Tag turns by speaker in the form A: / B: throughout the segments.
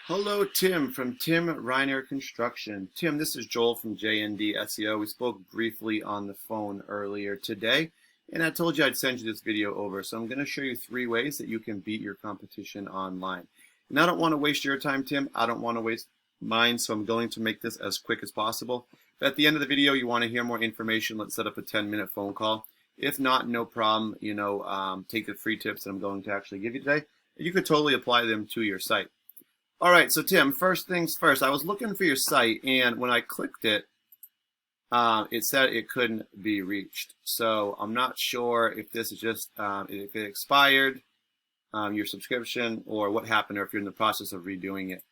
A: Hello, Tim from Tim Riner Construction. Tim, this is Joel from JND SEO. We spoke briefly on the phone earlier today, and I told you I'd send you this video over. So I'm going to show you 3 ways that you can beat your competition online. And I don't want to waste your time, Tim. I don't want to waste mine, so I'm going to make this as quick as possible. But at the end of the video, you want to hear more information, let's set up a 10-minute phone call. If not, no problem. Take the free tips that I'm going to actually give you today. You could totally apply them to your site. All right, so Tim, first things first, I was looking for your site, and when I clicked it, it said it couldn't be reached. So I'm not sure if this is just, if it expired, your subscription, or what happened, or if you're in the process of redoing it.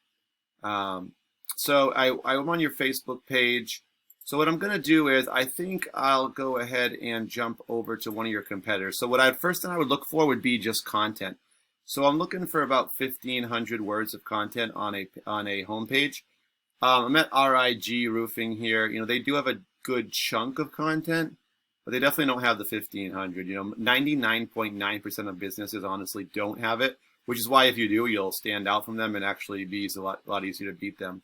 A: So I'm on your Facebook page. So what I'm going to do is, I think I'll go ahead and jump over to one of your competitors. So first thing I would look for would be just content. So I'm looking for about 1,500 words of content on a homepage. I'm at RIG Roofing here. They do have a good chunk of content, but they definitely don't have the 1,500. 99.9% of businesses honestly don't have it, which is why if you do, you'll stand out from them and actually be a lot easier to beat them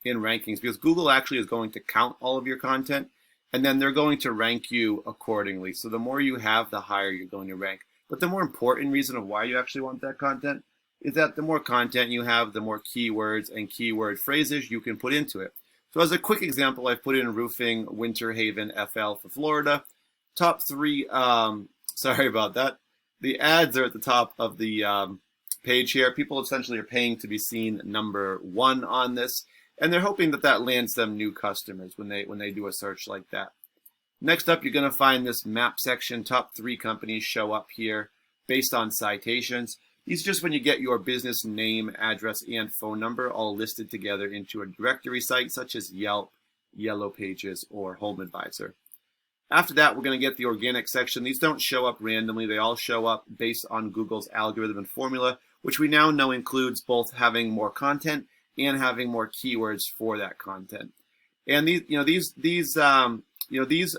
A: in rankings, because Google actually is going to count all of your content, and then they're going to rank you accordingly. So the more you have, the higher you're going to rank. But the more important reason of why you actually want that content is that the more content you have, the more keywords and keyword phrases you can put into it. So as a quick example, I've put in roofing, Winter Haven, FL for Florida. Top 3, sorry about that. The ads are at the top of the page here. People essentially are paying to be seen number 1 on this, and they're hoping that lands them new customers when they do a search like that. Next up, you're going to find this map section. Top 3 companies show up here based on citations. These are just when you get your business name, address, and phone number all listed together into a directory site such as Yelp, Yellow Pages, or Home Advisor. After that, we're going to get the organic section. These don't show up randomly. They all show up based on Google's algorithm and formula, which we now know includes both having more content and having more keywords for that content. And these are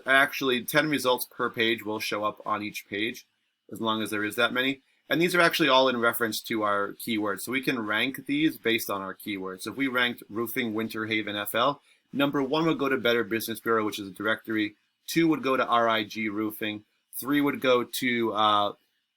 A: actually 10 results per page will show up on each page, as long as there is that many. And these are actually all in reference to our keywords. So we can rank these based on our keywords. So if we ranked roofing, Winter Haven, FL, number 1 would go to Better Business Bureau, which is a directory. 2 would go to RIG Roofing. 3 would go to,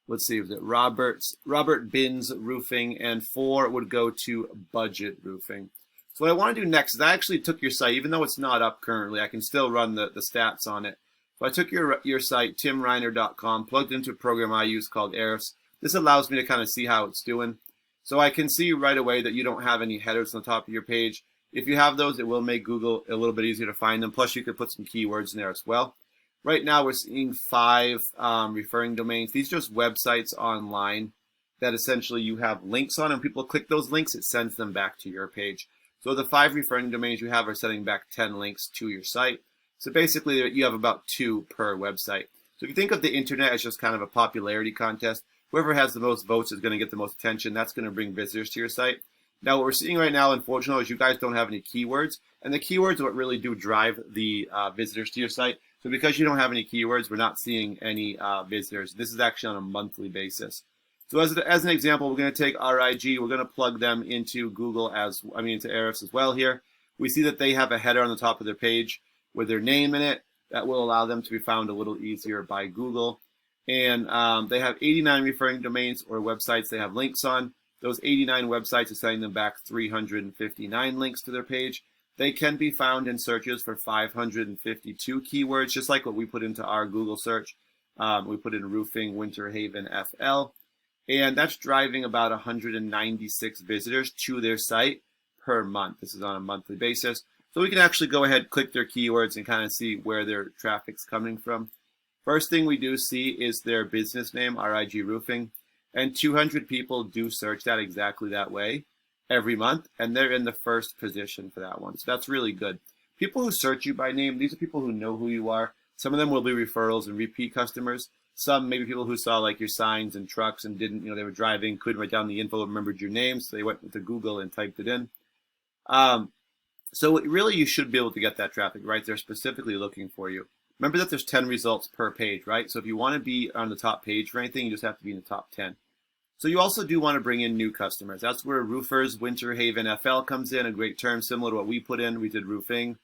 A: let's see, was it Robert Binns Roofing. And 4 would go to Budget Roofing. So what I want to do next is I actually took your site, even though it's not up currently, I can still run the stats on it. So I took your site, timriner.com, plugged into a program I use called Ahrefs. This allows me to kind of see how it's doing. So I can see right away that you don't have any headers on the top of your page. If you have those, it will make Google a little bit easier to find them. Plus, you could put some keywords in there as well. Right now, we're seeing 5 referring domains. These are just websites online that essentially you have links on, and people click those links, it sends them back to your page. So the 5 referring domains you have are sending back 10 links to your site. So basically, you have about 2 per website. So if you think of the internet as just kind of a popularity contest, whoever has the most votes is going to get the most attention. That's going to bring visitors to your site. Now, what we're seeing right now, unfortunately, is you guys don't have any keywords. And the keywords are what really do drive the visitors to your site. So because you don't have any keywords, we're not seeing any visitors. This is actually on a monthly basis. So as an example, we're going to take RIG. We're going to plug them into into Ahrefs as well here. We see that they have a header on the top of their page with their name in it. That will allow them to be found a little easier by Google. And they have 89 referring domains or websites they have links on. Those 89 websites are sending them back 359 links to their page. They can be found in searches for 552 keywords, just like what we put into our Google search. We put in roofing, Winter Haven, FL. And that's driving about 196 visitors to their site per month. This is on a monthly basis. So we can actually go ahead, click their keywords, and kind of see where their traffic's coming from. First thing we do see is their business name, RIG Roofing. And 200 people do search that exactly that way every month. And they're in the first position for that one. So that's really good. People who search you by name, these are people who know who you are. Some of them will be referrals and repeat customers. Some maybe people who saw like your signs and trucks and didn't, they were driving, couldn't write down the info, remembered your name, so they went to Google and typed it in. So really you should be able to get that traffic, right? They're specifically looking for you. Remember that there's 10 results per page, right? So if you want to be on the top page for anything, you just have to be in the top 10. So you also do want to bring in new customers. That's where Roofers Winter Haven FL comes in, a great term similar to what we put in. We did roofing.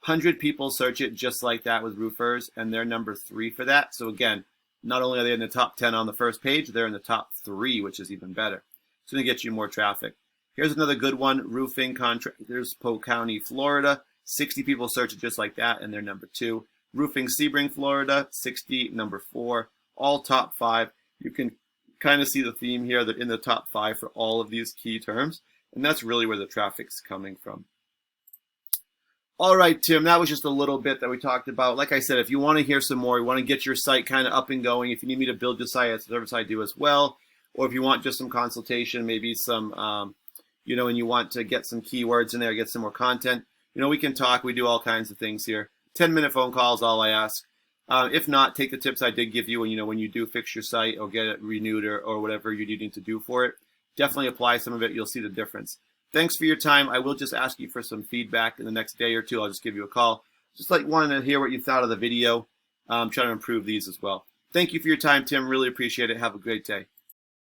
A: 100 people search it just like that with Roofers, and they're number 3 for that. So again, not only are they in the top 10 on the first page, they're in the top 3, which is even better. It's going to get you more traffic. Here's another good one, Roofing Contractors, Polk County, Florida. 60 people search it just like that, and they're number 2. Roofing Sebring, Florida, 60, number 4. All top 5. You can kind of see the theme here. They're in the top 5 for all of these key terms, and that's really where the traffic's coming from. All right, Tim, that was just a little bit that we talked about. Like I said, if you want to hear some more, you want to get your site kind of up and going, if you need me to build your site, that's a service I do as well. Or if you want just some consultation, maybe some, and you want to get some keywords in there, get some more content, we can talk. We do all kinds of things here. 10-minute phone calls, all I ask. If not, take the tips I did give you when you do fix your site or get it renewed or whatever you're needing to do for it. Definitely apply some of it. You'll see the difference. Thanks for your time. I will just ask you for some feedback in the next day or two. I'll just give you a call. Just wanting to hear what you thought of the video. Trying to improve these as well. Thank you for your time, Tim. Really appreciate it. Have a great day.